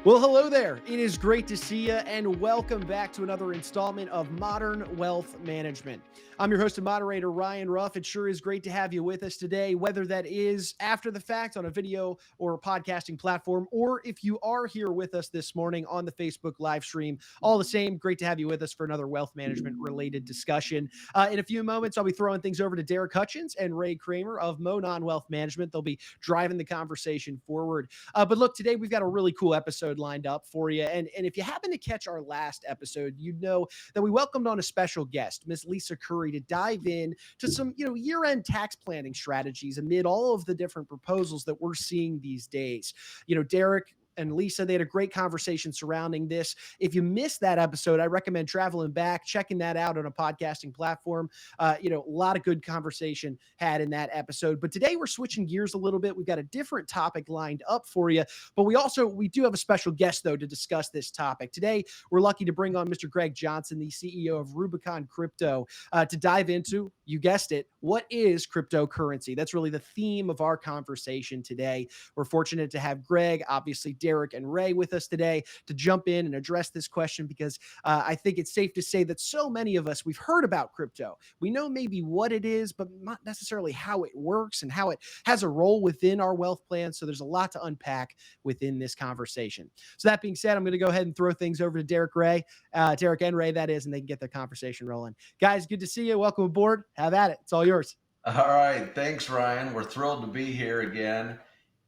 Well, hello there. It is great to see you, and welcome back to another installment of Modern Wealth Management. I'm your host and moderator, Ryan Ruff. It sure is great to have you with us today, whether that is after the fact on a video or a podcasting platform, or if you are here with us this morning on the Facebook live stream. All the same, great to have you with us for another wealth management related discussion. In a few moments, I'll be throwing things over to Darrick Hutchins and Ray Kramer of Monon Wealth Management. They'll be driving the conversation forward. But look, today we've got a really cool episode lined up for you. And if you happen to catch our last episode, you'd know that we welcomed on a special guest, Miss Lisa Curry, to dive in to some, year-end tax planning strategies amid all of the different proposals that we're seeing these days. Darrick and Lisa, they had a great conversation surrounding this. If you missed that episode, I recommend traveling back, checking that out on a podcasting platform. A lot of good conversation had in that episode. But today we're switching gears a little bit. We've got a different topic lined up for you. But we do have a special guest, though, to discuss this topic. Today, we're lucky to bring on Mr. Greg Johnson, the CEO of Rubicon Crypto, to dive into, you guessed it, what is cryptocurrency? That's really the theme of our conversation today. We're fortunate to have Greg, obviously Darrick and Ray with us today to jump in and address this question because I think it's safe to say that so many of us, we've heard about crypto. We know maybe what it is, but not necessarily how it works and how it has a role within our wealth plan. So there's a lot to unpack within this conversation. So that being said, I'm going to go ahead and throw things over to Darrick and Ray, that is, and they can get the conversation rolling. Guys, good to see you. Welcome aboard. Have at it. It's all yours. All right. Thanks, Ryan. We're thrilled to be here again.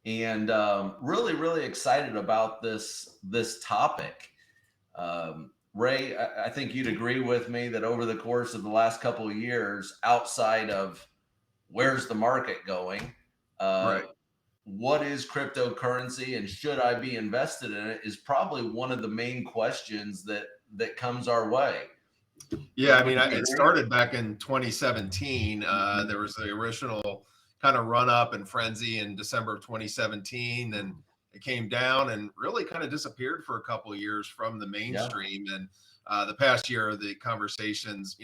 And really, really excited about this topic. Ray, I think you'd agree with me that over the course of the last couple of years, outside of where's the market going, Right. what is cryptocurrency and should I be invested in it is probably one of the main questions that comes our way. Yeah, I mean, it started back in 2017. There was the original kind of run up and frenzy in December of 2017, and it came down and really kind of disappeared for a couple of years from the mainstream. Yeah. And the past year, the conversations,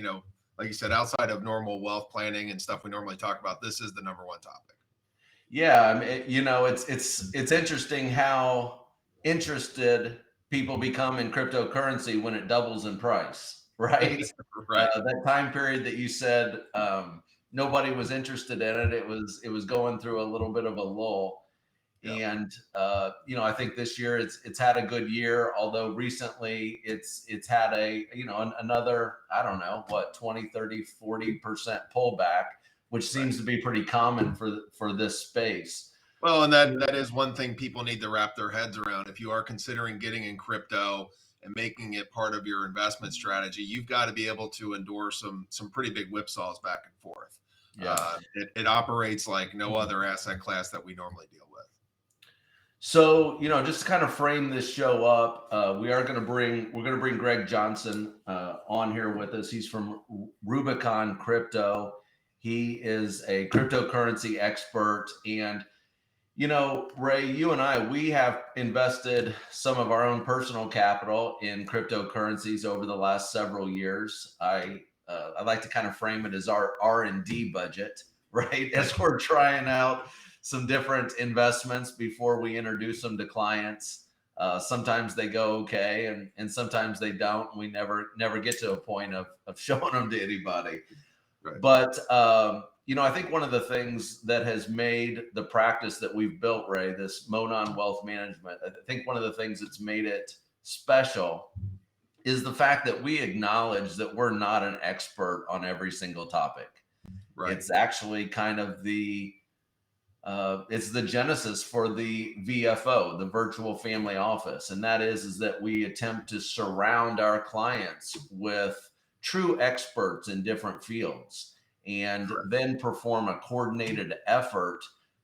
like you said, outside of normal wealth planning and stuff we normally talk about, this is the number one topic. Yeah, I mean, it's interesting how interested people become in cryptocurrency when it doubles in price, right? Right. That time period that you said nobody was interested in it. It was going through a little bit of a lull. Yep. And I think this year it's had a good year, although recently it's had another, I don't know, 20, 30, 40% pullback, which seems to be pretty common for this space. Well, and that is one thing people need to wrap their heads around. If you are considering getting in crypto and making it part of your investment strategy, you've got to be able to endure some pretty big whipsaws back and forth. Yeah. It operates like no other asset class that we normally deal with. So, just to kind of frame this show up, we're going to bring Greg Johnson on here with us. He's from Rubicon Crypto. He is a cryptocurrency expert. And, Ray, you and I, we have invested some of our own personal capital in cryptocurrencies over the last several years. I like to kind of frame it as our R&D budget, right? As we're trying out some different investments before we introduce them to clients. Sometimes they go okay, and sometimes they don't. We never get to a point of showing them to anybody. Right. But, I think one of the things that has made the practice that we've built, Ray, this Monon Wealth Management, I think one of the things that's made it special is the fact that we acknowledge that we're not an expert on every single topic. Right. It's actually kind of it's the genesis for the VFO, the virtual family office. And that is that we attempt to surround our clients with true experts in different fields and then perform a coordinated effort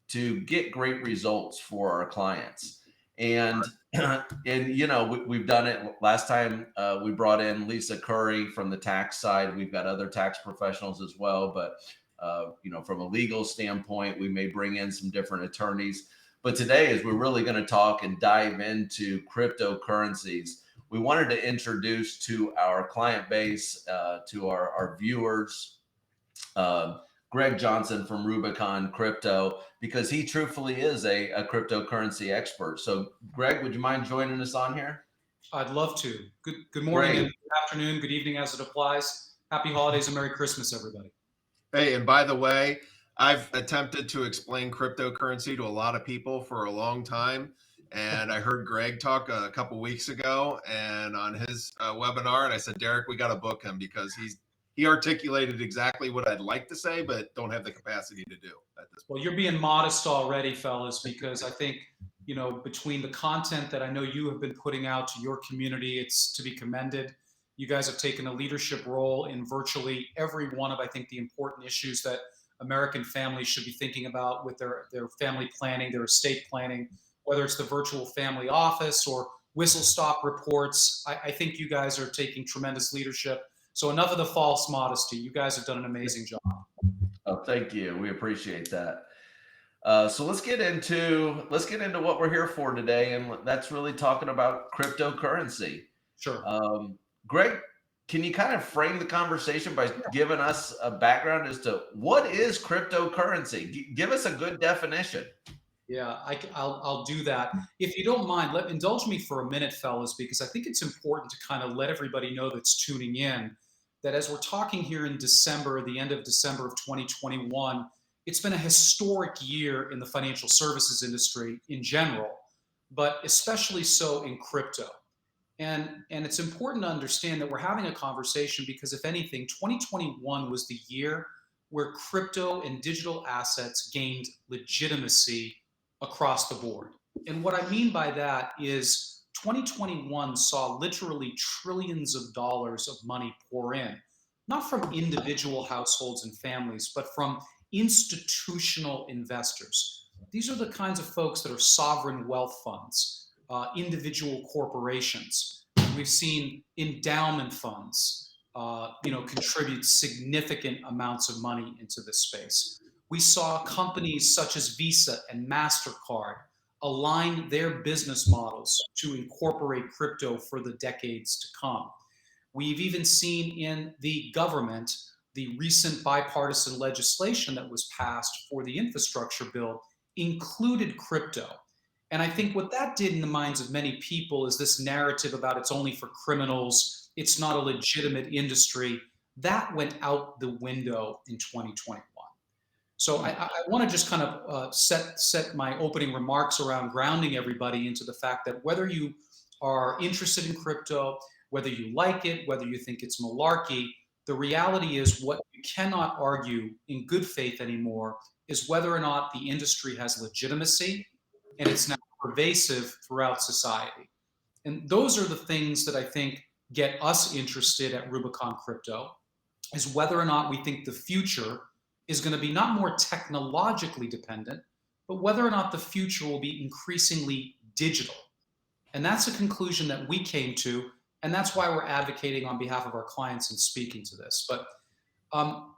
to get great results for our clients. And we've done it. Last time we brought in Lisa Curry from the tax side. We've got other tax professionals as well, but from a legal standpoint, we may bring in some different attorneys. But today, as we're really going to talk and dive into cryptocurrencies, we wanted to introduce to our client base, to our viewers, Greg Johnson from Rubicon Crypto, because he truthfully is a cryptocurrency expert. So Greg, would you mind joining us on here? I'd love to. Good morning Great. and good afternoon, good evening as it applies. Happy holidays and Merry Christmas, everybody. Hey, and by the way, I've attempted to explain cryptocurrency to a lot of people for a long time. And I heard Greg talk a couple weeks ago and on his webinar, and I said, Darrick, we got to book him because he articulated exactly what I'd like to say, but don't have the capacity to do at this point. Well, you're being modest already, fellas, because I think, between the content that I know you have been putting out to your community, it's to be commended. You guys have taken a leadership role in virtually every one of, I think, the important issues that American families should be thinking about with their family planning, their estate planning, whether it's the virtual family office or whistle stop reports. I think you guys are taking tremendous leadership. So enough of the false modesty. You guys have done an amazing job. Oh, thank you. We appreciate that. So let's get into what we're here for today, and that's really talking about cryptocurrency. Sure. Greg, can you kind of frame the conversation by giving us a background as to what is cryptocurrency? Give us a good definition. Yeah, I'll do that. If you don't mind, indulge me for a minute, fellas, because I think it's important to kind of let everybody know that's tuning in that as we're talking here in December, the end of December of 2021, it's been a historic year in the financial services industry in general, but especially so in crypto. And it's important to understand that we're having a conversation because, if anything, 2021 was the year where crypto and digital assets gained legitimacy across the board. And what I mean by that is 2021 saw literally trillions of dollars of money pour in, not from individual households and families, but from institutional investors. These are the kinds of folks that are sovereign wealth funds, individual corporations. We've seen endowment funds, contribute significant amounts of money into this space. We saw companies such as Visa and MasterCard align their business models to incorporate crypto for the decades to come. We've even seen in the government the recent bipartisan legislation that was passed for the infrastructure bill included crypto. And I think what that did in the minds of many people is this narrative about it's only for criminals, it's not a legitimate industry, that went out the window in 2021. So I want to just kind of set my opening remarks around grounding everybody into the fact that whether you are interested in crypto, whether you like it, whether you think it's malarkey, the reality is what you cannot argue in good faith anymore is whether or not the industry has legitimacy and it's now pervasive throughout society. And those are the things that I think get us interested at Rubicon Crypto, is whether or not we think the future is going to be not more technologically dependent, but whether or not the future will be increasingly digital. And that's a conclusion that we came to, and that's why we're advocating on behalf of our clients and speaking to this. But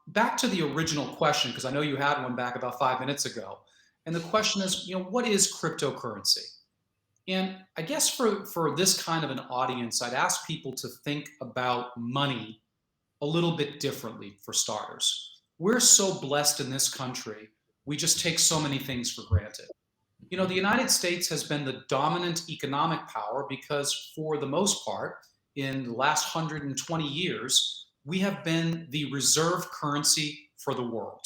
back to the original question, because I know you had one back about 5 minutes ago. And the question is, what is cryptocurrency? And I guess for this kind of an audience, I'd ask people to think about money a little bit differently for starters. We're so blessed in this country, we just take so many things for granted. The United States has been the dominant economic power because for the most part, in the last 120 years, we have been the reserve currency for the world.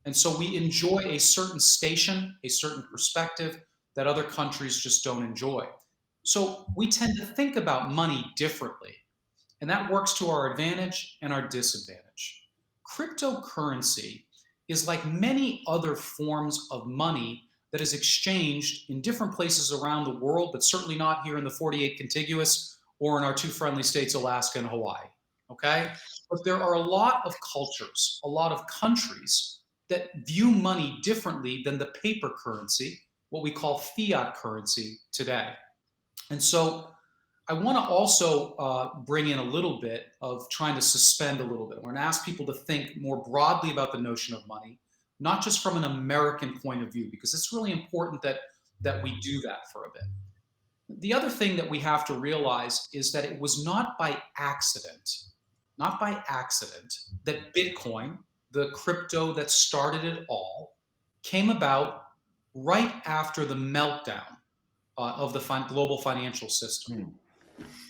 And so we enjoy a certain station, a certain perspective that other countries just don't enjoy. So we tend to think about money differently, and that works to our advantage and our disadvantage. Cryptocurrency is like many other forms of money that is exchanged in different places around the world, but certainly not here in the 48 contiguous or in our two friendly states, Alaska and Hawaii, okay? But there are a lot of cultures, a lot of countries that view money differently than the paper currency, what we call fiat currency today. And so I want to also bring in a little bit of trying to suspend a little bit. We're going to ask people to think more broadly about the notion of money, not just from an American point of view, because it's really important that we do that for a bit. The other thing that we have to realize is that it was not by accident that Bitcoin the crypto that started it all, came about right after the meltdown of the global financial system.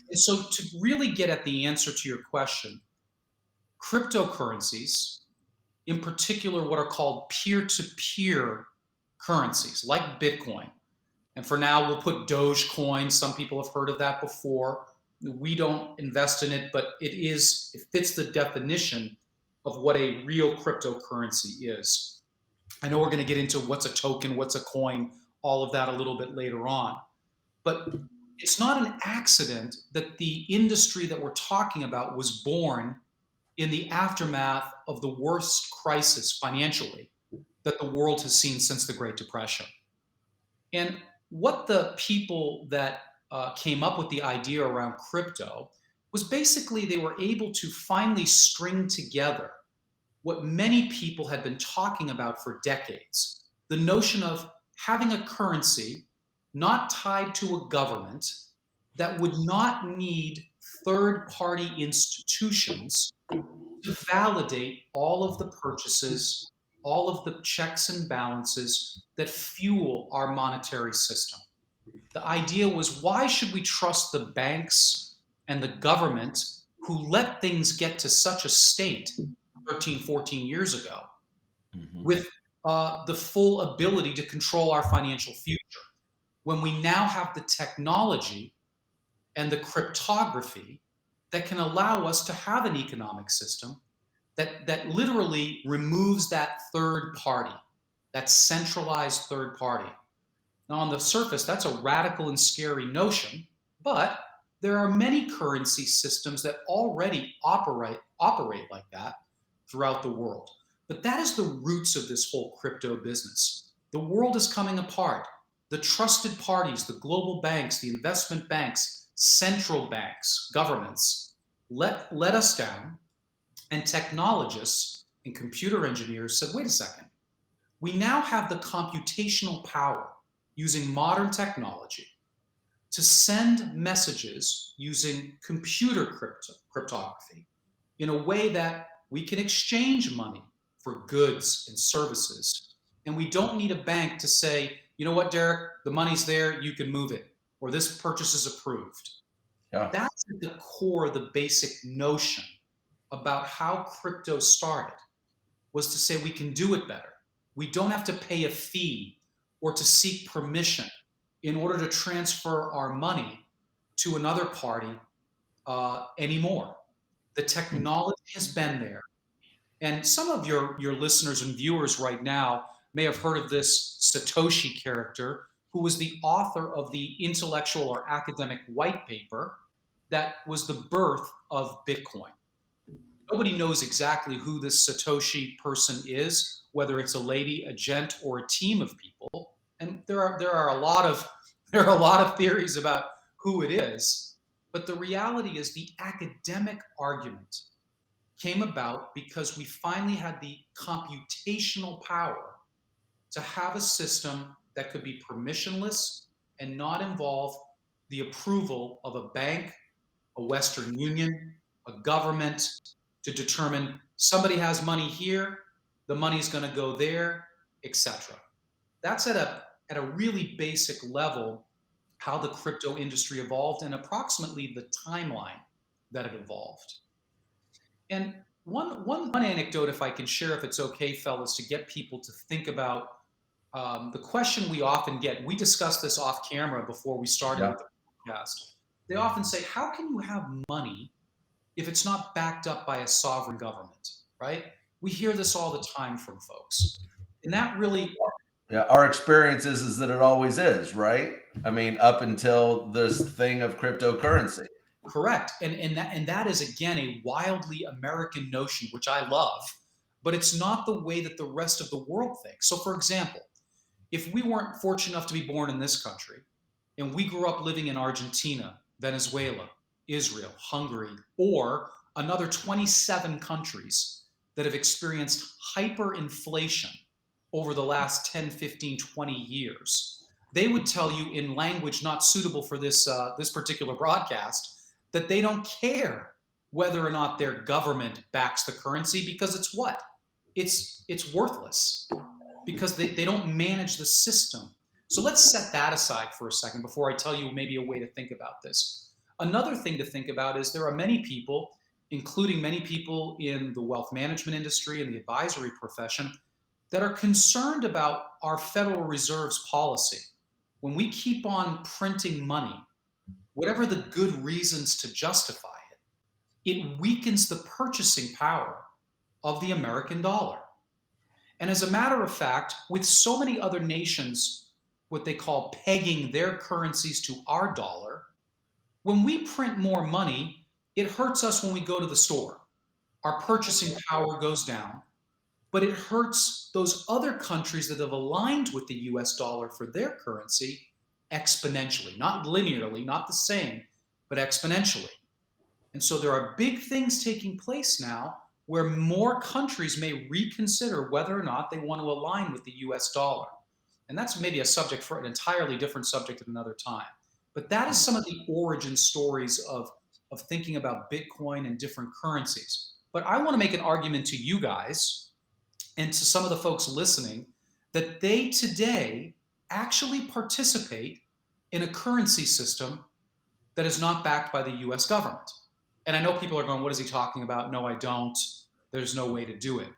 And so to really get at the answer to your question, cryptocurrencies, in particular what are called peer-to-peer currencies like Bitcoin, and for now we'll put Dogecoin, some people have heard of that before. We don't invest in it, but it fits the definition of what a real cryptocurrency is. I know we're going to get into what's a token, what's a coin, all of that a little bit later on. But it's not an accident that the industry that we're talking about was born in the aftermath of the worst crisis financially that the world has seen since the Great Depression. And what the people that came up with the idea around crypto was basically they were able to finally string together what many people had been talking about for decades, the notion of having a currency not tied to a government that would not need third-party institutions to validate all of the purchases, all of the checks and balances that fuel our monetary system. The idea was, why should we trust the banks and the government who let things get to such a state 13, 14 years ago with the full ability to control our financial future, when we now have the technology and the cryptography that can allow us to have an economic system that literally removes that third party, that centralized third party. Now, on the surface, that's a radical and scary notion, but there are many currency systems that already operate like that throughout the world. But that is the roots of this whole crypto business. The world is coming apart. The trusted parties, the global banks, the investment banks, central banks, governments, let us down. And technologists and computer engineers said, wait a second, we now have the computational power using modern technology to send messages using computer cryptography in a way that we can exchange money for goods and services. And we don't need a bank to say, you know what, Darrick, the money's there, you can move it, or this purchase is approved. Yeah. That's at the core of the basic notion about how crypto started, was to say we can do it better. We don't have to pay a fee or to seek permission in order to transfer our money to another party anymore. The technology has been there. And some of your listeners and viewers right now may have heard of this Satoshi character, who was the author of the intellectual or academic white paper that was the birth of Bitcoin. Nobody knows exactly who this Satoshi person is, whether it's a lady, a gent, or a team of people. And there are a lot of theories about who it is. But the reality is the academic argument came about because we finally had the computational power to have a system that could be permissionless and not involve the approval of a bank, a Western Union, a government, to determine somebody has money here, the money's going to go there, etc. That's at a really basic level how the crypto industry evolved and approximately the timeline that it evolved. And one anecdote, if I can share, if it's okay, fellas, to get people to think about the question we often get. We discussed this off camera before we started with the podcast. They often say, how can you have money if it's not backed up by a sovereign government, right? We hear this all the time from folks. And that really... Yeah, our experience is that it always is, right? I mean, up until this thing of cryptocurrency. Correct. And that is, again, a wildly American notion, which I love, but it's not the way that the rest of the world thinks. So, for example, if we weren't fortunate enough to be born in this country, and we grew up living in Argentina, Venezuela, Israel, Hungary, or another 27 countries that have experienced hyperinflation over the last 10, 15, 20 years, they would tell you in language not suitable for this particular broadcast that they don't care whether or not their government backs the currency, because it's what? it's worthless because they don't manage the system. So let's set that aside for a second before I tell you maybe a way to think about this. Another thing to think about is there are many people, including many people in the wealth management industry and the advisory profession, that are concerned about our Federal Reserve's policy. When we keep on printing money, whatever the good reasons to justify it, it weakens the purchasing power of the American dollar. And as a matter of fact, with so many other nations, what they call pegging their currencies to our dollar, when we print more money, it hurts us when we go to the store. Our purchasing power goes down, but it hurts those other countries that have aligned with the US dollar for their currency exponentially, not linearly, not the same, but exponentially. And so there are big things taking place now where more countries may reconsider whether or not they want to align with the US dollar. And that's maybe a subject for an entirely different subject at another time. But that is some of the origin stories of thinking about Bitcoin and different currencies. But I want to make an argument to you guys and to some of the folks listening that they today actually participate in a currency system that is not backed by the US government. And I know people are going, what is he talking about? No, I don't. There's no way to do it.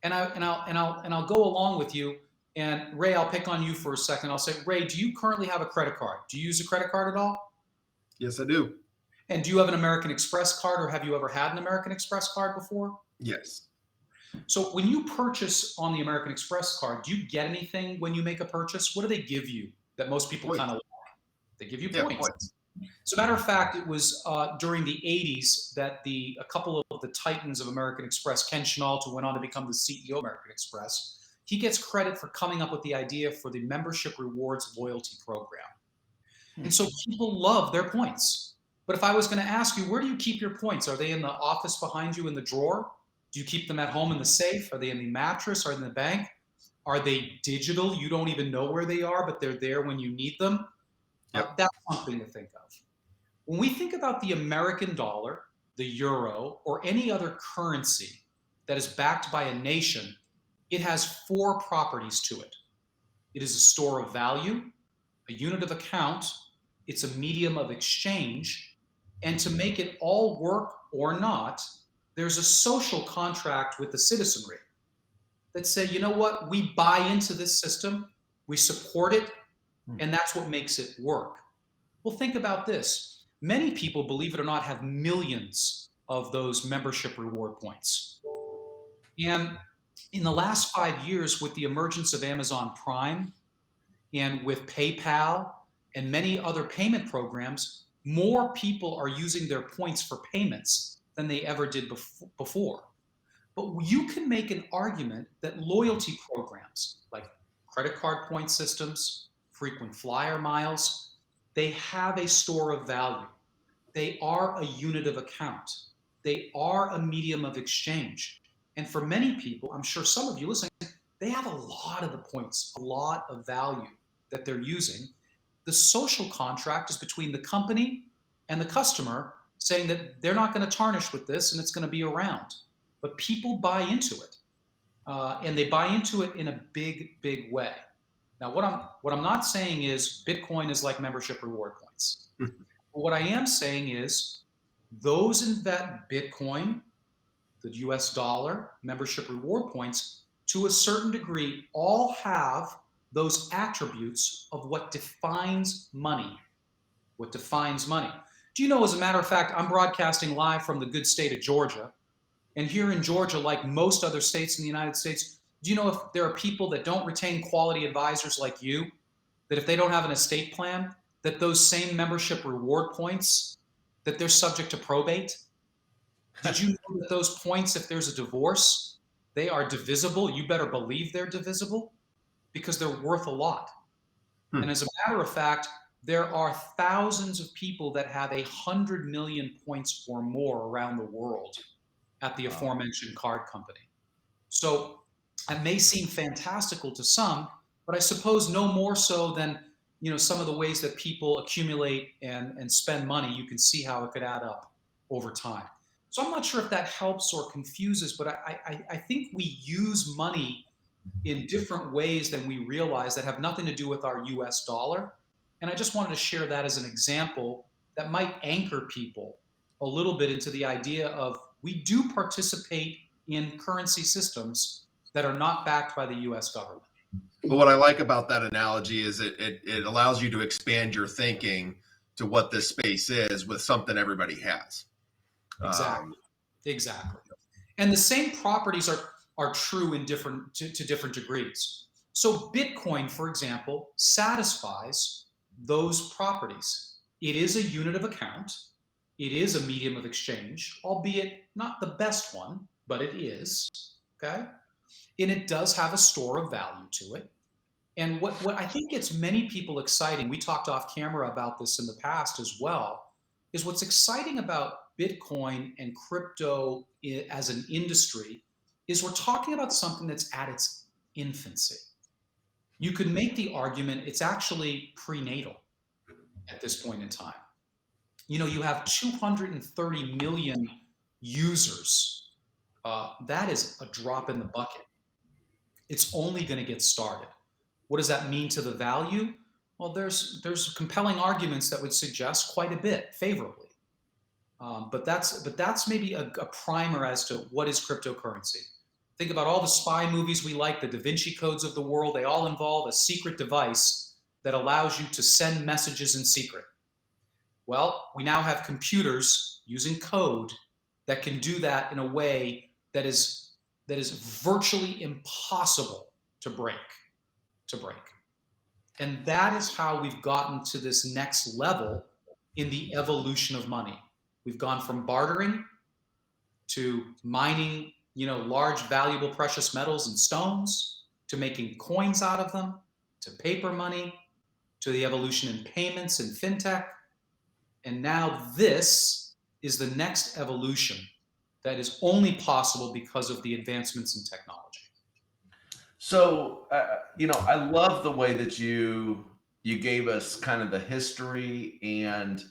And I'll go along with you. And Ray, I'll pick on you for a second. I'll say, Ray, do you currently have a credit card? Do you use a credit card at all? Yes, I do. And do you have an American Express card, or have you ever had an American Express card before? Yes. So when you purchase on the American Express card, do you get anything when you make a purchase? What do they give you that most people kind of like? They give you points. As a matter of fact, it was during the 80s that a couple of the titans of American Express, Ken Chenault, who went on to become the CEO of American Express, he gets credit for coming up with the idea for the membership rewards loyalty program. And so people love their points. But if I was going to ask you, where do you keep your points? Are they in the office behind you in the drawer? Do you keep them at home in the safe? Are they in the mattress? Are they in the bank? Are they digital? You don't even know where they are, but they're there when you need them. Yep. That's something to think of. When we think about the American dollar, the euro, or any other currency that is backed by a nation, it has 4 properties to it. It is a store of value, a unit of account, it's a medium of exchange, and to make it all work or not, there's a social contract with the citizenry that say, you know what, we buy into this system, we support it, and that's what makes it work. Well, think about this. Many people, believe it or not, have millions of those membership reward points. And in the last 5 years, with the emergence of Amazon Prime and with PayPal and many other payment programs, more people are using their points for payments than they ever did before. But you can make an argument that loyalty programs like credit card point systems, frequent flyer miles, they have a store of value. They are a unit of account. They are a medium of exchange. And for many people, I'm sure some of you listening, they have a lot of the points, a lot of value that they're using. The social contract is between the company and the customer, saying that they're not going to tarnish with this and it's going to be around. But people buy into it. And they buy into it in a big, big way. Now, what I'm not saying is Bitcoin is like membership reward points. But what I am saying is those in that Bitcoin, the US dollar, membership reward points, to a certain degree, all have those attributes of what defines money. What defines money. Do you know, as a matter of fact, I'm broadcasting live from the good state of Georgia. And here in Georgia, like most other states in the United States, do you know if there are people that don't retain quality advisors like you, that if they don't have an estate plan, that those same membership reward points, that they're subject to probate? Did you know that those points, if there's a divorce, they are divisible? You better believe they're divisible because they're worth a lot. And as a matter of fact, there are thousands of people that have 100 million points or more around the world at the aforementioned card company. So it may seem fantastical to some, but I suppose no more so than, you know, some of the ways that people accumulate and spend money. You can see how it could add up over time. So I'm not sure if that helps or confuses, but I think we use money in different ways than we realize that have nothing to do with our US dollar. And I just wanted to share that as an example that might anchor people a little bit into the idea of we do participate in currency systems that are not backed by the US government. But what I like about that analogy is it allows you to expand your thinking to what this space is with something everybody has. Exactly. Exactly. And the same properties are true in different to different degrees. So Bitcoin, for example, satisfies those properties. It is a unit of account. It is a medium of exchange, albeit not the best one, but it is. Okay. And it does have a store of value to it. And what I think gets many people exciting, we talked off camera about this in the past as well, is what's exciting about Bitcoin and crypto as an industry is we're talking about something that's at its infancy. You could make the argument it's actually prenatal at this point in time. You know, you have 230 million users. That is a drop in the bucket. It's only going to get started. What does that mean to the value? Well, there's compelling arguments that would suggest quite a bit favorably. But that's maybe a primer as to what is cryptocurrency. Think about all the spy movies we like, the Da Vinci Codes of the world. They all involve a secret device that allows you to send messages in secret. Well, we now have computers using code that can do that in a way that is virtually impossible to break. And that is how we've gotten to this next level in the evolution of money. We've gone from bartering to mining, large valuable precious metals and stones, to making coins out of them, to paper money, to the evolution in payments and fintech. And now this is the next evolution that is only possible because of the advancements in technology. So, I love the way that you gave us kind of the history and,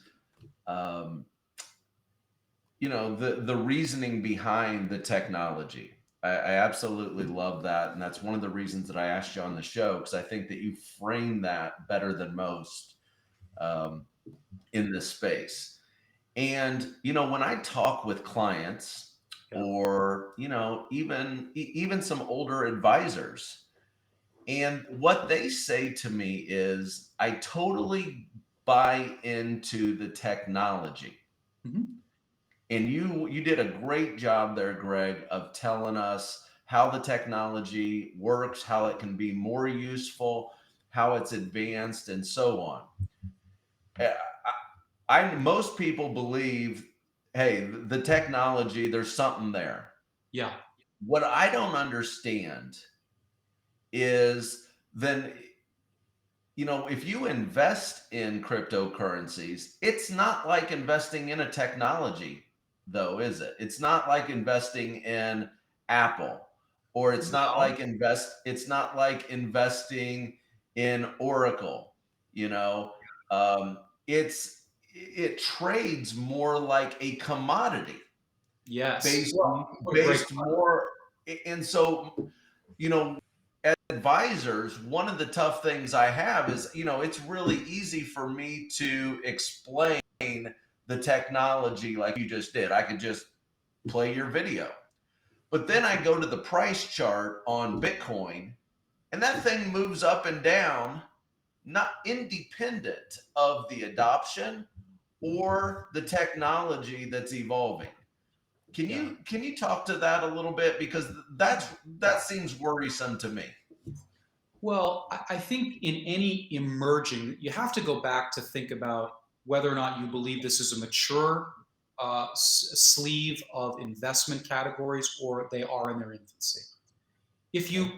the reasoning behind the technology. I absolutely love that. And that's one of the reasons that I asked you on the show, because I think that you frame that better than most in this space. And, when I talk with clients, or even some older advisors, and what they say to me is, I totally buy into the technology. Mm-hmm. And you did a great job there, Greg, of telling us how the technology works, how it can be more useful, how it's advanced, and so on. Most people believe, hey, the technology, there's something there. Yeah. What I don't understand is then, if you invest in cryptocurrencies, it's not like investing in a technology, though, is it? It's not like investing in Apple, or it's not like investing in Oracle. It trades more like a commodity. Yes. Based more. And so, as advisors, one of the tough things I have is, it's really easy for me to explain the technology like you just did. I could just play your video. But then I go to the price chart on Bitcoin, and that thing moves up and down, not independent of the adoption or the technology that's evolving. Can you talk to that a little bit? Because that seems worrisome to me. Well, I think in any emerging, you have to go back to think about whether or not you believe this is a mature sleeve of investment categories, or they are in their infancy. If you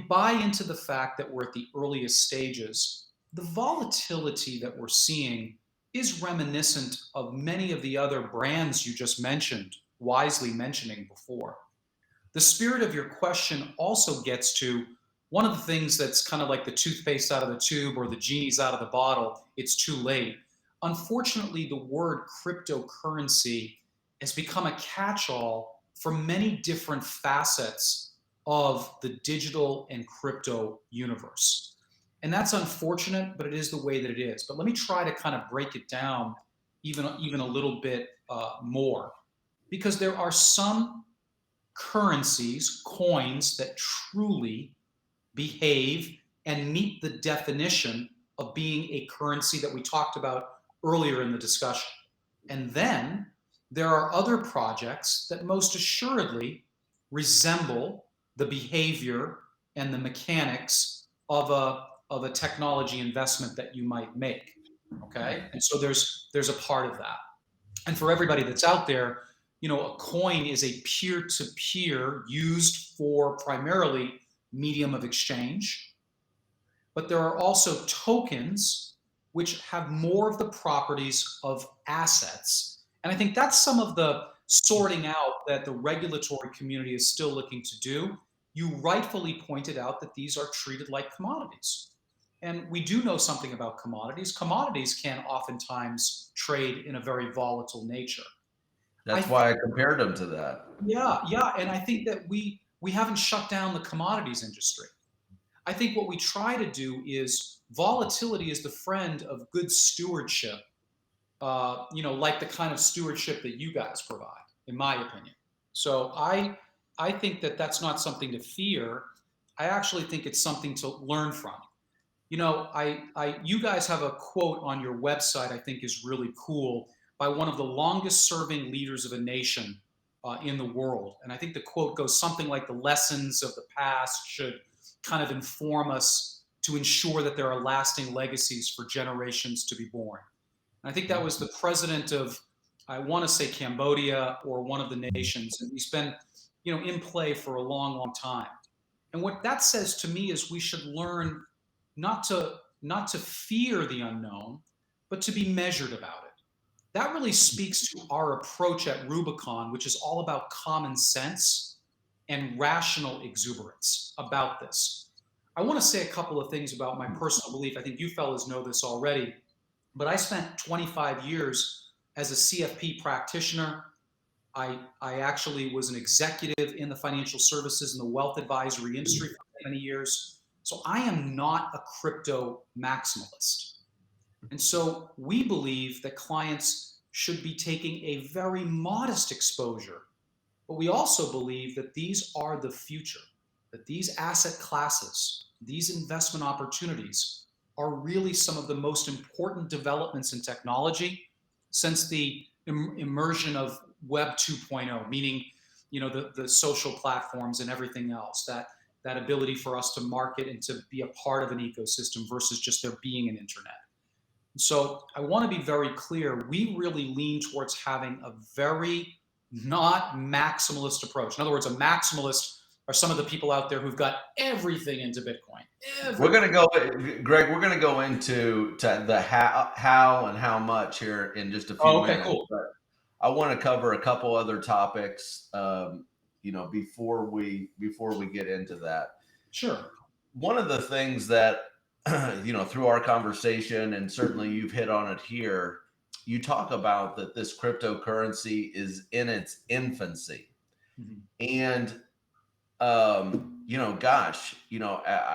buy into the fact that we're at the earliest stages, the volatility that we're seeing is reminiscent of many of the other brands you just mentioned, wisely mentioning before. The spirit of your question also gets to one of the things that's kind of like the toothpaste out of the tube or the genie's out of the bottle, it's too late. Unfortunately, the word cryptocurrency has become a catch-all for many different facets of the digital and crypto universe. And that's unfortunate, but it is the way that it is. But let me try to kind of break it down even a little bit more, because there are some currencies, coins, that truly behave and meet the definition of being a currency that we talked about earlier in the discussion. And then there are other projects that most assuredly resemble the behavior and the mechanics of a technology investment that you might make. Okay, and so there's a part of that. And for everybody that's out there, a coin is a peer-to-peer used for primarily medium of exchange. But there are also tokens which have more of the properties of assets. And I think that's some of the sorting out that the regulatory community is still looking to do. You rightfully pointed out that these are treated like commodities. And we do know something about commodities. Commodities can oftentimes trade in a very volatile nature. That's why I compared them to that. Yeah. And I think that we haven't shut down the commodities industry. I think what we try to do is volatility is the friend of good stewardship, like the kind of stewardship that you guys provide, in my opinion. So I think that that's not something to fear. I actually think it's something to learn from. You guys have a quote on your website I think is really cool by one of the longest serving leaders of a nation in the world. And I think the quote goes something like, the lessons of the past should kind of inform us to ensure that there are lasting legacies for generations to be born. And I think that was the president of, I want to say Cambodia or one of the nations. And he's been, in play for a long, long time. And what that says to me is we should learn not to fear the unknown, but to be measured about it. That really speaks to our approach at Rubicon, which is all about common sense and rational exuberance about this. I want to say a couple of things about my personal belief. I think you fellas know this already, but I spent 25 years as a CFP practitioner. I actually was an executive in the financial services and the wealth advisory industry for many years. So I am not a crypto maximalist. And so we believe that clients should be taking a very modest exposure, but we also believe that these are the future, that these asset classes, these investment opportunities are really some of the most important developments in technology since the immersion of Web 2.0, meaning, the social platforms and everything else, that ability for us to market and to be a part of an ecosystem versus just there being an internet. So I want to be very clear. We really lean towards having a very not maximalist approach. In other words, a maximalist are some of the people out there who've got everything into Bitcoin. We're going to go, Greg, we're going to go into the how and how much here in just a few minutes. Cool. But I want to cover a couple other topics, before we get into that. Sure. One of the things that, through our conversation, and certainly you've hit on it here, you talk about that this cryptocurrency is in its infancy. Mm-hmm. And, I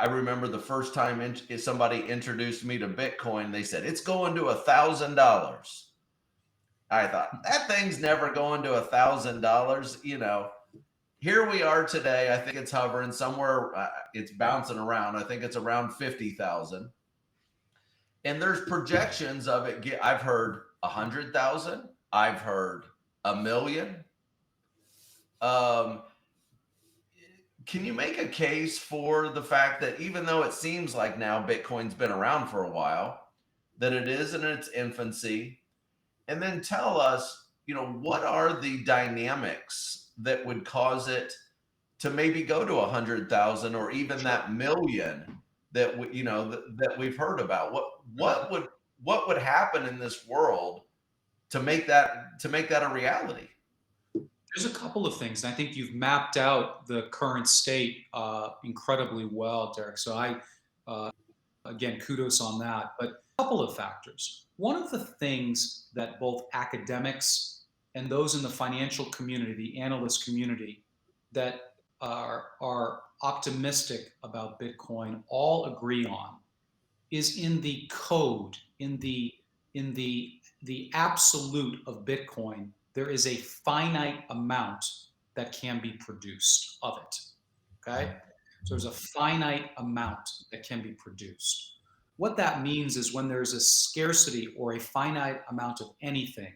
remember the first time somebody introduced me to Bitcoin, they said, it's going to $1,000. I thought, that thing's never going to $1,000. Here we are today. I think it's hovering somewhere. It's bouncing around. I think it's around 50,000. And there's projections of it. I've heard 100,000. I've heard 1 million. Can you make a case for the fact that even though it seems like now Bitcoin's been around for a while, that it is in its infancy? And then tell us, what are the dynamics that would cause it to maybe go to 100,000 or even that million that that we've heard about? What would happen in this world to make that a reality? There's a couple of things. I think you've mapped out the current state incredibly well, Darrick. So again, kudos on that. But a couple of factors. One of the things that both academics and those in the financial community, the analyst community, that are optimistic about Bitcoin all agree on is in the code, in the absolute of Bitcoin, there is a finite amount that can be produced of it. Okay? So there's a finite amount that can be produced. What that means is when there's a scarcity or a finite amount of anything,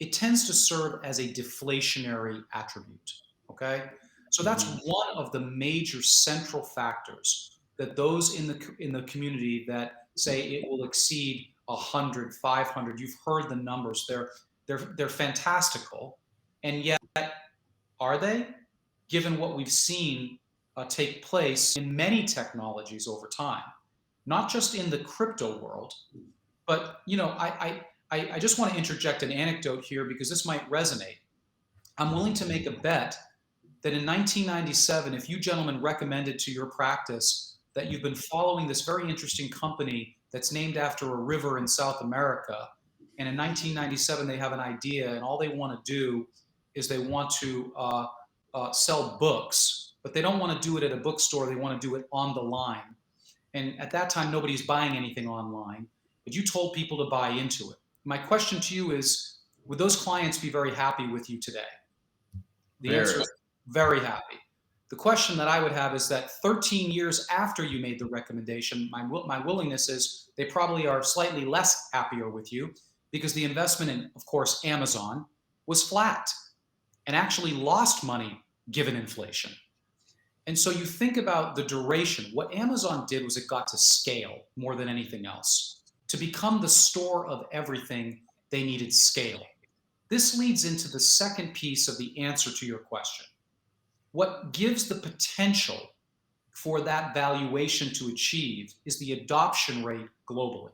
it tends to serve as a deflationary attribute. Okay? So that's one of the major central factors that those in the community that say it will exceed 100, 500, you've heard the numbers, they're fantastical, and yet are they? Given what we've seen take place in many technologies over time, not just in the crypto world, but I just want to interject an anecdote here because this might resonate. I'm willing to make a bet that in 1997, if you gentlemen recommended to your practice that you've been following this very interesting company that's named after a river in South America, and in 1997 they have an idea and all they want to do is they want to sell books, but they don't want to do it at a bookstore, they want to do it on the line. And at that time, nobody's buying anything online, but you told people to buy into it. My question to you is, would those clients be very happy with you today? The answer is very happy. The question that I would have is that 13 years after you made the recommendation, my willingness is they probably are slightly less happier with you because the investment in, of course, Amazon was flat and actually lost money given inflation. And so you think about the duration. What Amazon did was it got to scale more than anything else. To become the store of everything, they needed scale. This leads into the second piece of the answer to your question. What gives the potential for that valuation to achieve is the adoption rate globally.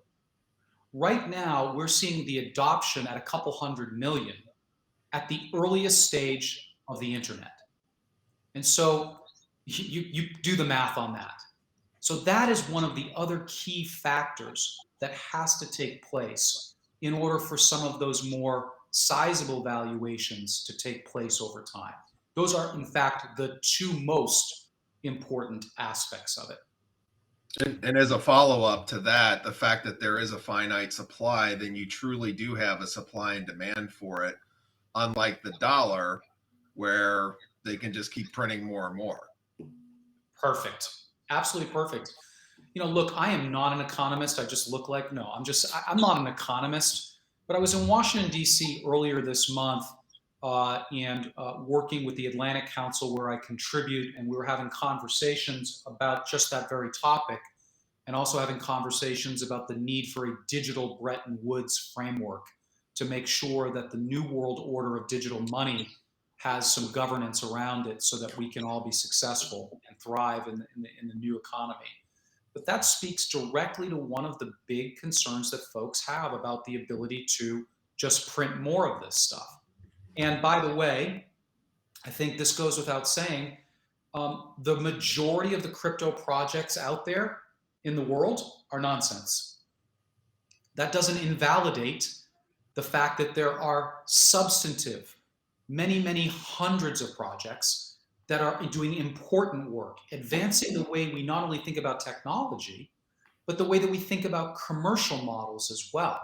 Right now, we're seeing the adoption at a couple 100 million at the earliest stage of the internet. And so you do the math on that. So that is one of the other key factors that has to take place in order for some of those more sizable valuations to take place over time. Those are, in fact, the two most important aspects of it. And as a follow-up to that, the fact that there is a finite supply, then you truly do have a supply and demand for it, unlike the dollar, where they can just keep printing more and more. Perfect. Absolutely perfect. Look, I am not an economist. I just look like, no, I'm not an economist, but I was in Washington, D.C. earlier this month and working with the Atlantic Council where I contribute, and we were having conversations about just that very topic, and also having conversations about the need for a digital Bretton Woods framework to make sure that the new world order of digital money has some governance around it so that we can all be successful and thrive in the new economy. But that speaks directly to one of the big concerns that folks have about the ability to just print more of this stuff. And by the way, I think this goes without saying, the majority of the crypto projects out there in the world are nonsense. That doesn't invalidate the fact that there are substantive, many, many hundreds of projects that are doing important work, advancing the way we not only think about technology, but the way that we think about commercial models as well.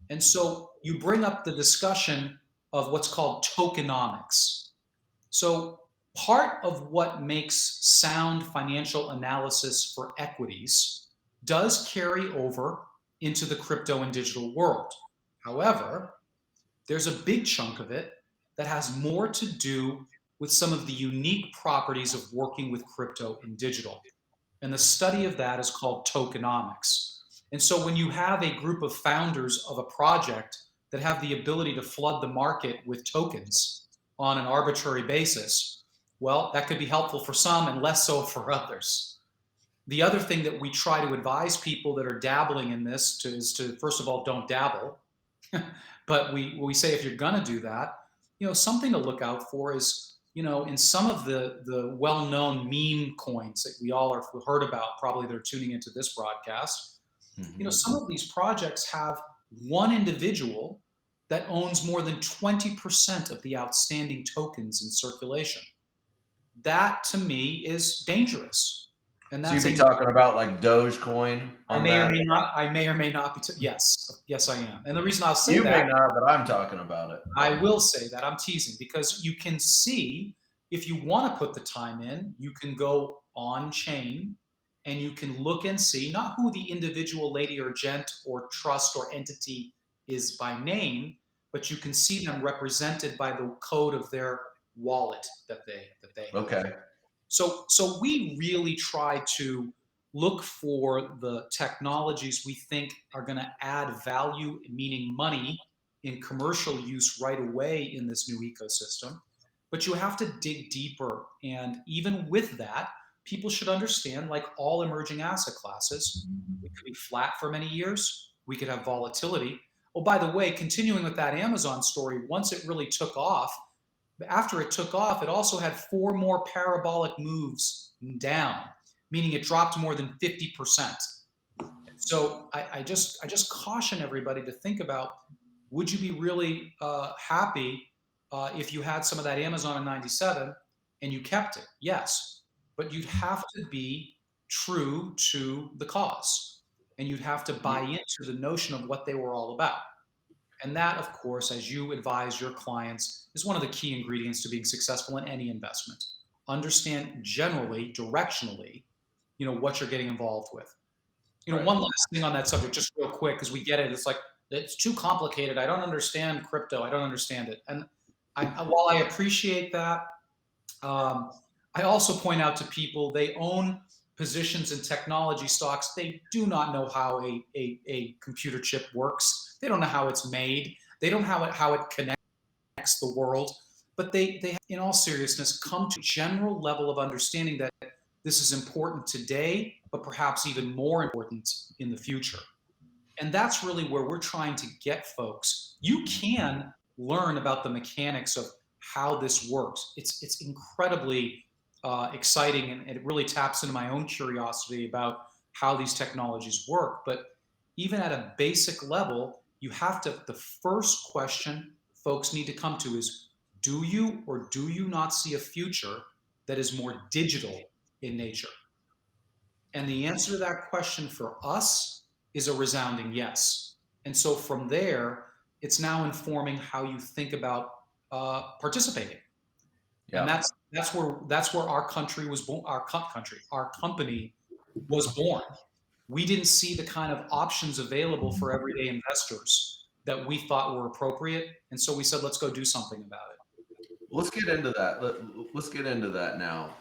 And so you bring up the discussion of what's called tokenomics. So part of what makes sound financial analysis for equities does carry over into the crypto and digital world. However, there's a big chunk of it that has more to do with some of the unique properties of working with crypto and digital. And the study of that is called tokenomics. And so when you have a group of founders of a project that have the ability to flood the market with tokens on an arbitrary basis, well, that could be helpful for some and less so for others. The other thing that we try to advise people that are dabbling in this is to first of all, don't dabble. But we say if you're gonna do that, something to look out for is, in some of the well-known meme coins that we all have heard about, probably they're tuning into this broadcast, some of these projects have one individual that owns more than 20% of the outstanding tokens in circulation. That to me is dangerous. And So that's you'd be talking about like Dogecoin I on may that? or may not. I may or may not be. Yes, I am. And the reason I'll say You may that, not, but I'm talking about it. I will say that I'm teasing, because you can see, if you want to put the time in, you can go on chain and you can look and see not who the individual lady or gent or trust or entity is by name, but you can see them represented by the code of their wallet that they have. Okay. So we really try to look for the technologies we think are going to add value, meaning money, in commercial use right away in this new ecosystem. But you have to dig deeper. And even with that, people should understand, like all emerging asset classes, we could be flat for many years. We could have volatility. Oh, by the way, continuing with that Amazon story, once it really took off, after it took off, it also had 4 more parabolic moves down, meaning it dropped more than 50%. So I just caution everybody to think about, would you be really happy if you had some of that Amazon in 97 and you kept it? Yes, but you'd have to be true to the cause, and you'd have to buy into the notion of what they were all about. And that, of course, as you advise your clients, is one of the key ingredients to being successful in any investment. Understand generally, directionally, what you're getting involved with. Right. One last thing on that subject, just real quick, because we get it. It's like, it's too complicated. I don't understand crypto. I don't understand it. And while I appreciate that, I also point out to people, they own positions in technology stocks. They do not know how a computer chip works. They don't know how it's made. They don't know how it connects the world. But they, in all seriousness, come to a general level of understanding that this is important today, but perhaps even more important in the future. And that's really where we're trying to get folks. You can learn about the mechanics of how this works. It's incredibly exciting, and it really taps into my own curiosity about how these technologies work. But even at a basic level, the first question folks need to come to is, do you or do you not see a future that is more digital in nature? And the answer to that question for us is a resounding yes. And so from there, it's now informing how you think about participating. Yeah. And that's where our country was born. Our company was born. We didn't see the kind of options available for everyday investors that we thought were appropriate, and so we said, let's go do something about it. Let's get into that. Let's get into that now.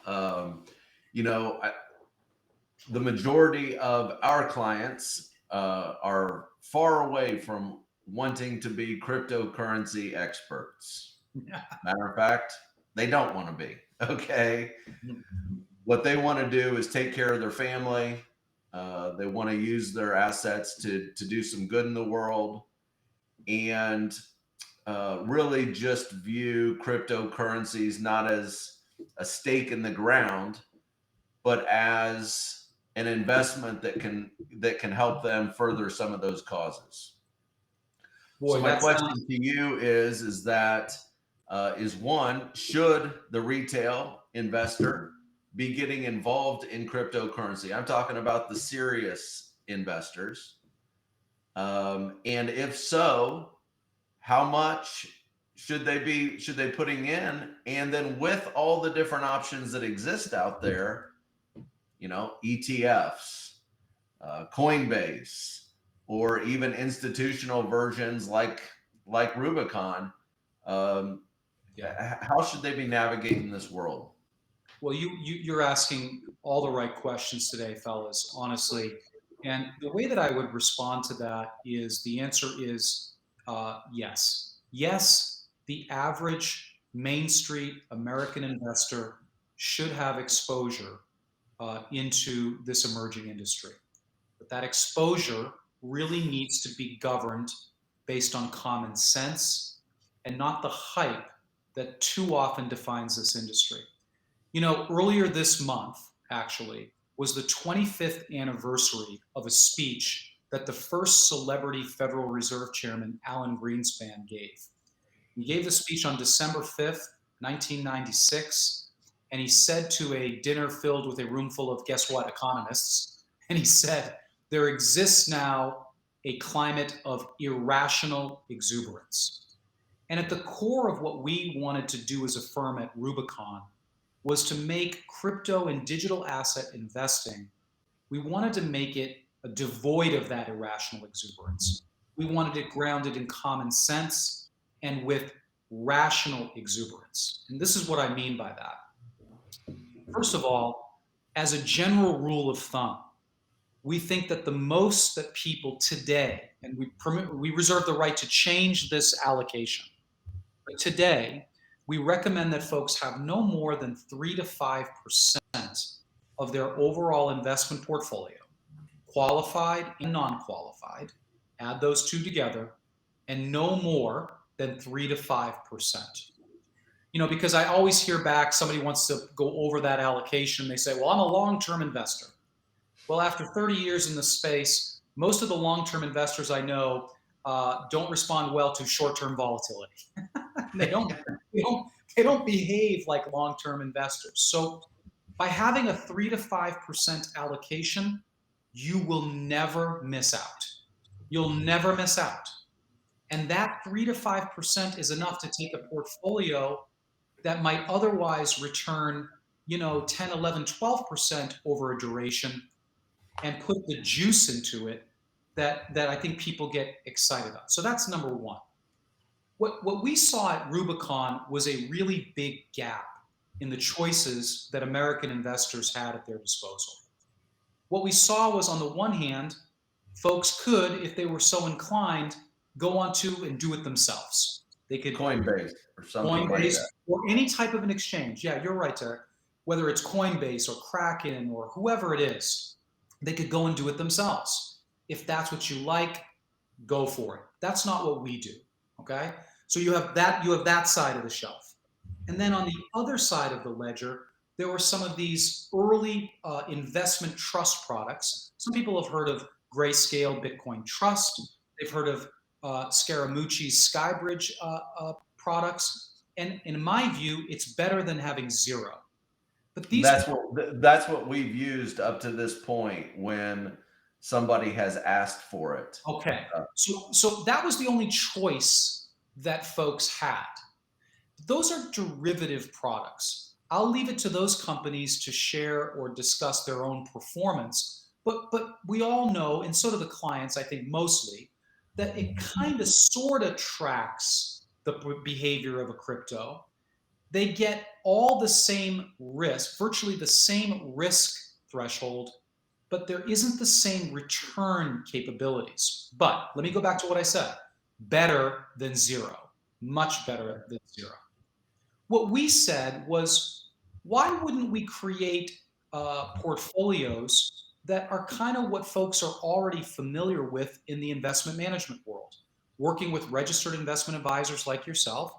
The majority of our clients are far away from wanting to be cryptocurrency experts. Matter of fact, they don't want to be. Okay. What they want to do is take care of their family. They want to use their assets to do some good in the world, and really just view cryptocurrencies not as a stake in the ground, but as an investment that can help them further some of those causes. Boy, so my question to you is that one, should the retail investor be getting involved in cryptocurrency? I'm talking about the serious investors. And if so, how much should they putting in? And then with all the different options that exist out there, ETFs, Coinbase, or even institutional versions like Rubicon, how should they be navigating this world? Well, you're asking all the right questions today, fellas, honestly. And the way that I would respond to that is, the answer is yes. Yes, the average Main Street American investor should have exposure into this emerging industry. But that exposure really needs to be governed based on common sense and not the hype that too often defines this industry. Earlier this month, actually, was the 25th anniversary of a speech that the first celebrity Federal Reserve Chairman, Alan Greenspan, gave. He gave the speech on December 5th, 1996, and he said to a dinner filled with a room full of, guess what, economists, and he said, there exists now a climate of irrational exuberance. And at the core of what we wanted to do as a firm at Rubicon was to make crypto and digital asset investing, we wanted to make it devoid of that irrational exuberance. We wanted it grounded in common sense and with rational exuberance. And this is what I mean by that. First of all, as a general rule of thumb, we think that the most that people today, and we reserve the right to change this allocation, but today we recommend that folks have no more than 3 to 5% of their overall investment portfolio, qualified and non-qualified, add those two together, and no more than 3 to 5%. Because I always hear back, somebody wants to go over that allocation. They say, well, I'm a long-term investor. Well, after 30 years in the space, most of the long-term investors I know don't respond well to short-term volatility. They don't behave like long-term investors. So by having a 3 to 5% allocation, you will never miss out. You'll never miss out. And that 3 to 5% is enough to take a portfolio that might otherwise return, 10, 11, 12% over a duration and put the juice into it that I think people get excited about. So that's number one. What we saw at Rubicon was a really big gap in the choices that American investors had at their disposal. What we saw was, on the one hand, folks could, if they were so inclined, go on to and do it themselves. They could Coinbase or something like that. Or any type of an exchange. Yeah, you're right, Darrick. Whether it's Coinbase or Kraken or whoever it is, they could go and do it themselves. If that's what you like, go for it. That's not what we do, okay? So you have that side of the shelf. And then on the other side of the ledger, there were some of these early investment trust products. Some people have heard of Grayscale Bitcoin Trust. They've heard of Scaramucci's Skybridge products. And in my view, it's better than having zero. But that's what we've used up to this point when somebody has asked for it. Okay. So that was the only choice that folks had. Those are derivative products. I'll leave it to those companies to share or discuss their own performance. But we all know, and so do the clients, I think mostly, that it kind of sort of tracks the behavior of a crypto. They get all the same risk, virtually the same risk threshold, but there isn't the same return capabilities. But let me go back to what I said. Better than zero. Much better than zero. What we said was, why wouldn't we create portfolios that are kind of what folks are already familiar with in the investment management world? Working with registered investment advisors like yourself,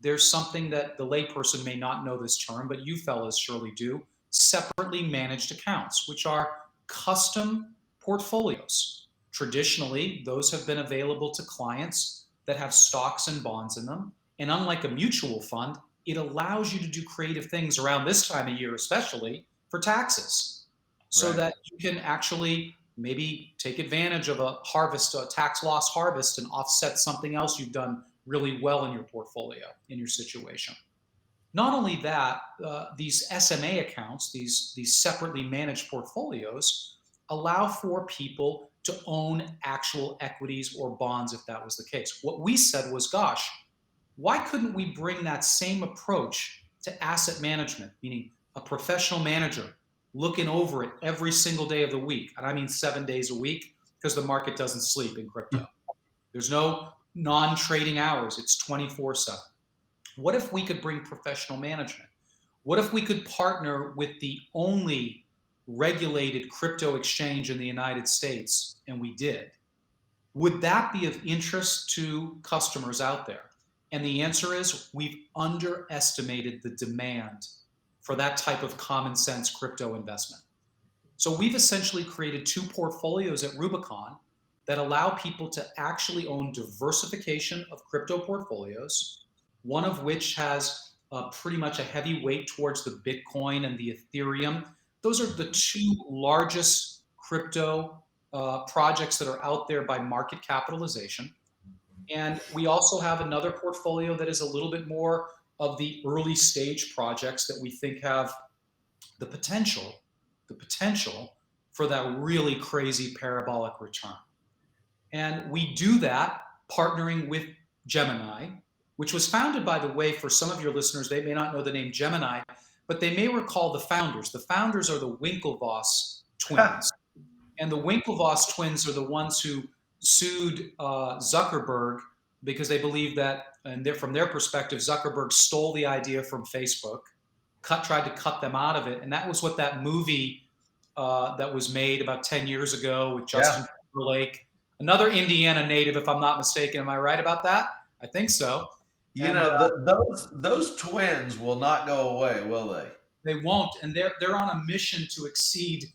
there's something that the layperson may not know this term, but you fellas surely do, separately managed accounts, which are custom portfolios. Traditionally, those have been available to clients that have stocks and bonds in them. And unlike a mutual fund, it allows you to do creative things around this time of year, especially for taxes, so Right. that you can actually maybe take advantage of a harvest, a tax loss harvest, and offset something else you've done really well in your portfolio, in your situation. Not only that, these SMA accounts, these separately managed portfolios, allow for people to own actual equities or bonds if that was the case. What we said was, gosh, why couldn't we bring that same approach to asset management, meaning a professional manager looking over it every single day of the week? And I mean 7 days a week, because the market doesn't sleep in crypto. There's no non-trading hours. It's 24/7. What if we could bring professional management? What if we could partner with the only regulated crypto exchange in the United States? And we did. Would that be of interest to customers out there? And the answer is, we've underestimated the demand for that type of common sense crypto investment. So we've essentially created two portfolios at Rubicon that allow people to actually own diversification of crypto portfolios, one of which has pretty much a heavy weight towards the Bitcoin and the Ethereum. Those are the two largest crypto projects that are out there by market capitalization. And we also have another portfolio that is a little bit more of the early stage projects that we think have the potential for that really crazy parabolic return. And we do that partnering with Gemini, which was founded, by the way, for some of your listeners, they may not know the name Gemini, but they may recall the founders. The founders are the Winklevoss twins. And the Winklevoss twins are the ones who sued Zuckerberg because they believe that, and from their perspective, Zuckerberg stole the idea from Facebook, tried to cut them out of it. And that was what that movie that was made about 10 years ago with Justin Timberlake, another Indiana native, if I'm not mistaken. Am I right about that? I think so. You know, those twins will not go away, will they? They won't. And they're on a mission to exceed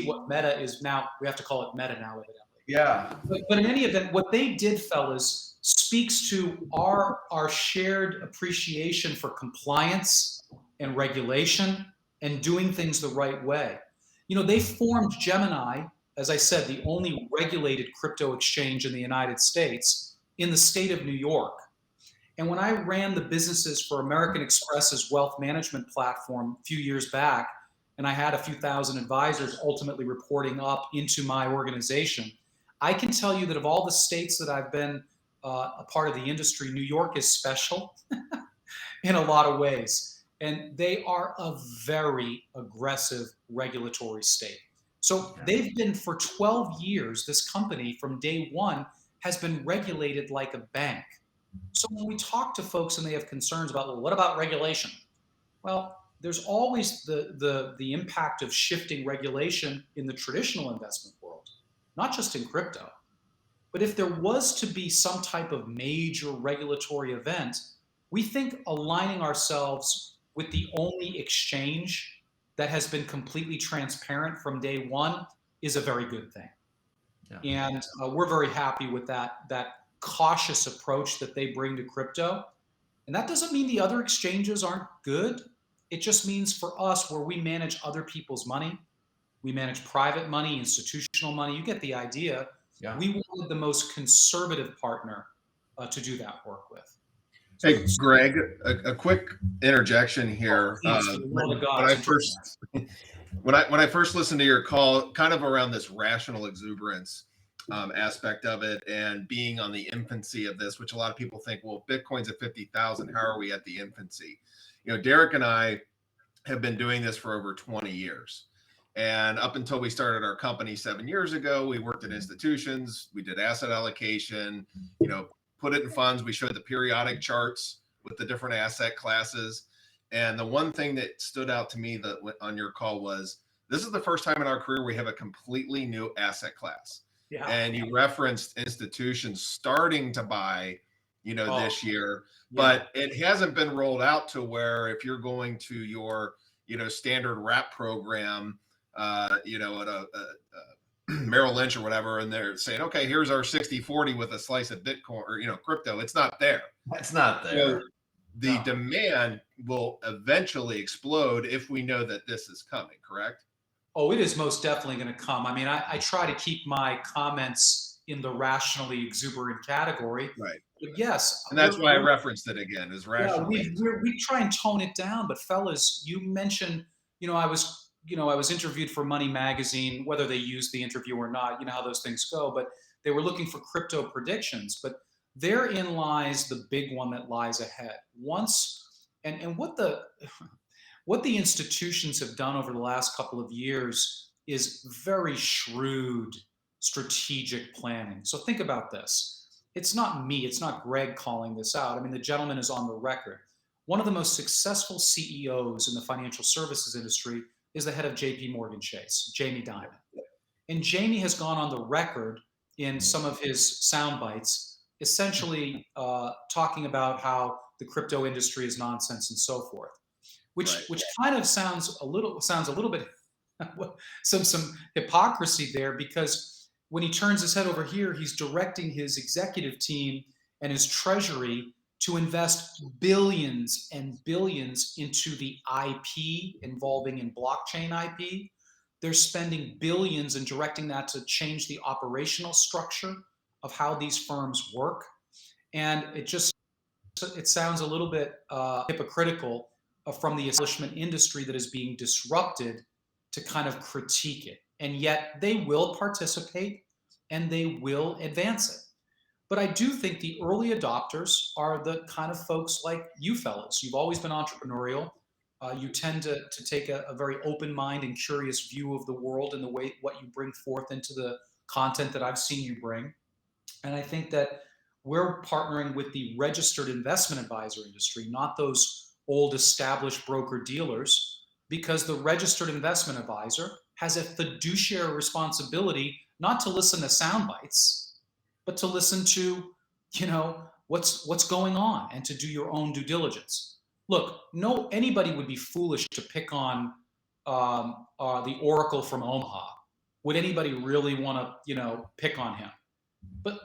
what Meta is now. We have to call it Meta now, evidently. Yeah. But in any event, what they did, fellas, speaks to our shared appreciation for compliance and regulation and doing things the right way. You know, they formed Gemini, as I said, the only regulated crypto exchange in the United States, in the state of New York. And when I ran the businesses for American Express's wealth management platform a few years back, and I had a few thousand advisors ultimately reporting up into my organization, I can tell you that of all the states that I've been a part of the industry, New York is special in a lot of ways. And they are a very aggressive regulatory state. So they've been for 12 years, this company from day one has been regulated like a bank. So when we talk to folks and they have concerns about, well, what about regulation? Well, there's always the impact of shifting regulation in the traditional investment world, not just in crypto. But if there was to be some type of major regulatory event, we think aligning ourselves with the only exchange that has been completely transparent from day one is a very good thing. Yeah. And we're very happy with that cautious approach that they bring to crypto. And that doesn't mean the other exchanges aren't good. It just means for us, where we manage other people's money, we manage private money, institutional money, you get the idea. Yeah. We wanted the most conservative partner to do that work with. Hey, Greg, a quick interjection here. When I first listened to your call, kind of around this rational exuberance aspect of it, and being on the infancy of this, which a lot of people think, well, Bitcoin's at 50,000. How are we at the infancy? You know, Darrick and I have been doing this for over 20 years. And up until we started our company 7 years ago, we worked at institutions, we did asset allocation, you know, put it in funds. We showed the periodic charts with the different asset classes. And the one thing that stood out to me that on your call was, this is the first time in our career we have a completely new asset class. Yeah. And you referenced institutions starting to buy, you know, this year, but it hasn't been rolled out to where if you're going to your, you know, standard wrap program, you know, at a Merrill Lynch or whatever, and they're saying, okay, here's our 60-40 with a slice of Bitcoin or, you know, crypto. It's not there. It's not there. So the demand will eventually explode if we know that this is coming, correct? Oh, it is most definitely going to come. I mean, I try to keep my comments in the rationally exuberant category. Right. But yes. And that's why I referenced it again, is rationally. Yeah, we try and tone it down. But fellas, you mentioned, I was interviewed for Money Magazine, whether they used the interview or not, you know how those things go, but they were looking for crypto predictions. But therein lies the big one that lies ahead. And what the institutions have done over the last couple of years is very shrewd strategic planning. So think about this. It's not me, it's not Greg calling this out. I mean, the gentleman is on the record. One of the most successful CEOs in the financial services industry is the head of JP Morgan Chase, Jamie Dimon. And Jamie has gone on the record in some of his sound bites, essentially talking about how the crypto industry is nonsense and so forth, which kind of sounds a little bit some hypocrisy there, because when he turns his head over here, he's directing his executive team and his treasury to invest billions and billions into the IP involving in blockchain IP. They're spending billions and directing that to change the operational structure of how these firms work. And it sounds a little bit hypocritical from the establishment industry that is being disrupted to kind of critique it. And yet they will participate and they will advance it. But I do think the early adopters are the kind of folks like you fellas. You've always been entrepreneurial. You tend to take a very open mind and curious view of the world and the way what you bring forth into the content that I've seen you bring. And I think that we're partnering with the registered investment advisor industry, not those old established broker dealers, because the registered investment advisor has a fiduciary responsibility not to listen to sound bites, but to listen to, what's going on and to do your own due diligence. Look, anybody would be foolish to pick on the Oracle from Omaha. Would anybody really want to, pick on him? But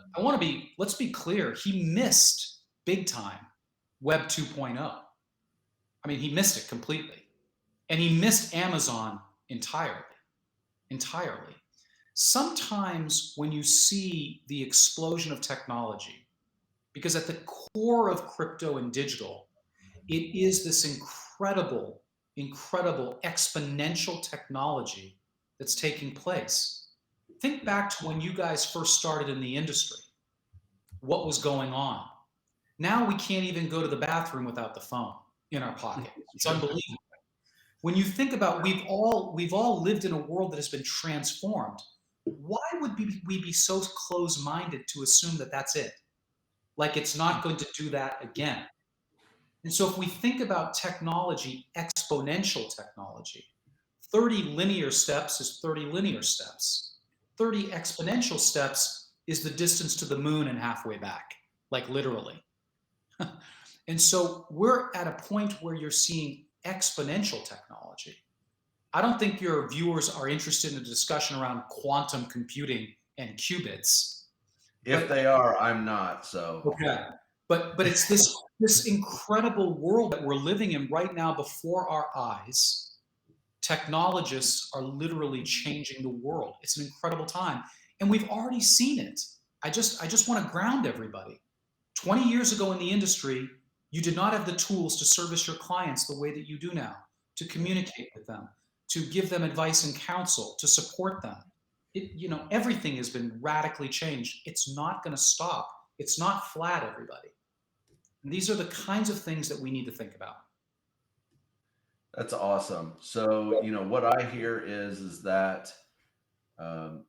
let's be clear, he missed big time Web 2.0. I mean, he missed it completely. And he missed Amazon entirely. Sometimes when you see the explosion of technology, because at the core of crypto and digital, it is this incredible exponential technology that's taking place. Think back to when you guys first started in the industry. What was going on? Now we can't even go to the bathroom without the phone in our pocket. It's unbelievable. When you think about, we've all lived in a world that has been transformed. Why would we be so close-minded to assume that that's it? Like it's not going to do that again. And so if we think about technology, exponential technology, 30 linear steps is 30 linear steps. 30 exponential steps is the distance to the moon and halfway back, like literally. And so we're at a point where you're seeing exponential technology. I don't think your viewers are interested in a discussion around quantum computing and qubits. If they are, I'm not. So okay, but it's this incredible world that we're living in right now before our eyes. Technologists are literally changing the world. It's an incredible time, and we've already seen it. I just want to ground everybody. 20 years ago in the industry, you did not have the tools to service your clients the way that you do now, to communicate with them, to give them advice and counsel, to support them. Everything has been radically changed. It's not going to stop. It's not flat, everybody. And these are the kinds of things that we need to think about. that's awesome. So, what I hear is that for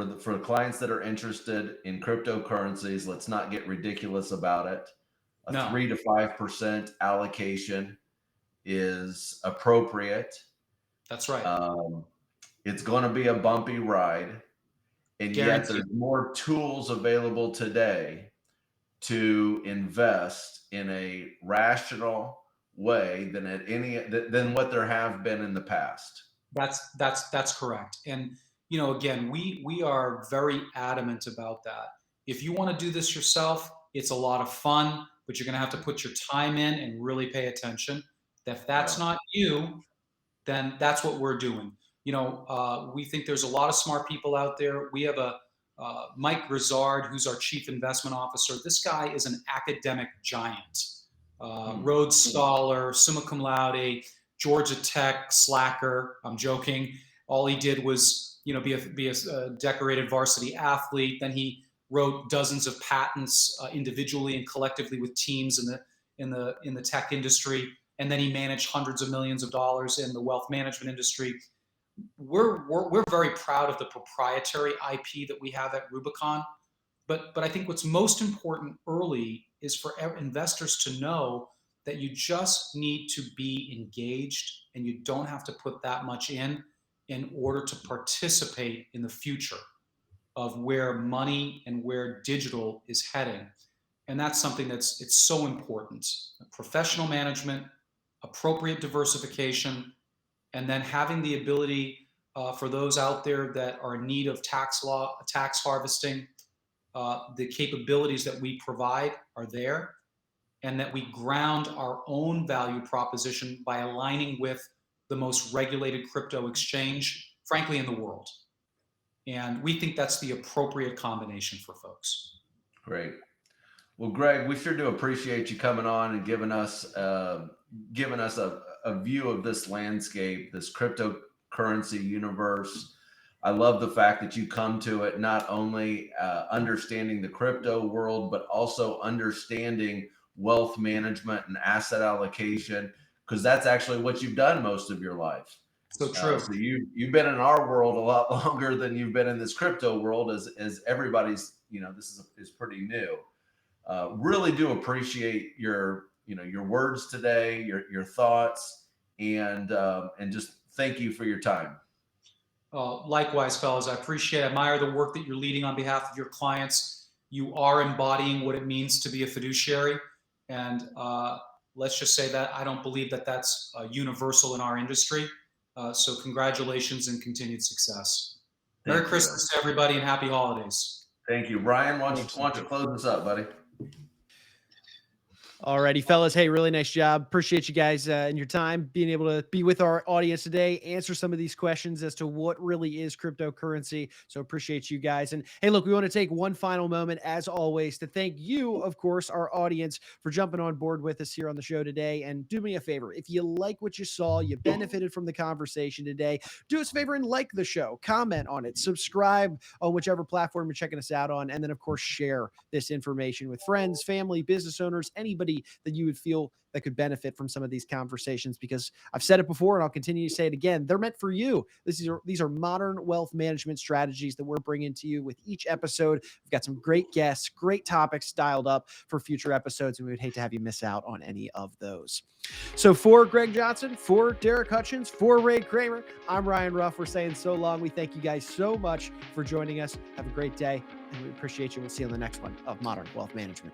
the clients that are interested in cryptocurrencies, let's not get ridiculous about it. A 3 to 5% allocation is appropriate. That's right. It's going to be a bumpy ride, and yet there's more tools available today to invest in a rational way than what there have been in the past. That's correct. And again, we are very adamant about that. If you want to do this yourself, it's a lot of fun, but you're going to have to put your time in and really pay attention. If that's not you, then that's what we're doing. We think there's a lot of smart people out there. We have a Mike Grizzard, who's our chief investment officer. This guy is an academic giant, Rhodes Scholar, summa cum laude, Georgia Tech slacker. I'm joking. All he did was, be a decorated varsity athlete. Then he wrote dozens of patents individually and collectively with teams in the tech industry. And then he managed hundreds of millions of dollars in the wealth management industry. We're very proud of the proprietary IP that we have at Rubicon. But I think what's most important early is for investors to know that you just need to be engaged, and you don't have to put that much in order to participate in the future of where money and where digital is heading. And that's something it's so important. Professional management, appropriate diversification, and then having the ability for those out there that are in need of tax harvesting, the capabilities that we provide are there, and that we ground our own value proposition by aligning with the most regulated crypto exchange, frankly, in the world. And we think that's the appropriate combination for folks. Great. Well, Greg, we sure do appreciate you coming on and giving us a view of this landscape, this cryptocurrency universe. I love the fact that you come to it not only understanding the crypto world, but also understanding wealth management and asset allocation, because that's actually what you've done most of your life. So true. So you've been in our world a lot longer than you've been in this crypto world, as everybody's, this is pretty new. Really do appreciate your words today, your thoughts, and just thank you for your time. Likewise, fellas, I admire the work that you're leading on behalf of your clients. You are embodying what it means to be a fiduciary. And let's just say that I don't believe that that's universal in our industry. So congratulations and continued success. Merry Christmas to everybody and happy holidays. Thank you. Ryan, why don't you close this up, buddy? Alrighty, fellas. Hey, really nice job. Appreciate you guys and your time being able to be with our audience today, answer some of these questions as to what really is cryptocurrency. So appreciate you guys. And hey, look, we want to take one final moment, as always, to thank you, of course, our audience, for jumping on board with us here on the show today. And do me a favor. If you like what you saw, you benefited from the conversation today, do us a favor and like the show, comment on it, subscribe on whichever platform you're checking us out on. And then, of course, share this information with friends, family, business owners, anybody that you would feel that could benefit from some of these conversations, because I've said it before and I'll continue to say it again. They're meant for you. These are modern wealth management strategies that we're bringing to you with each episode. We've got some great guests, great topics dialed up for future episodes, and we would hate to have you miss out on any of those. So for Greg Johnson, for Darrick Hutchins, for Ray Kramer, I'm Ryan Ruff. We're saying so long. We thank you guys so much for joining us. Have a great day, and we appreciate you. We'll see you on the next one of Modern Wealth Management.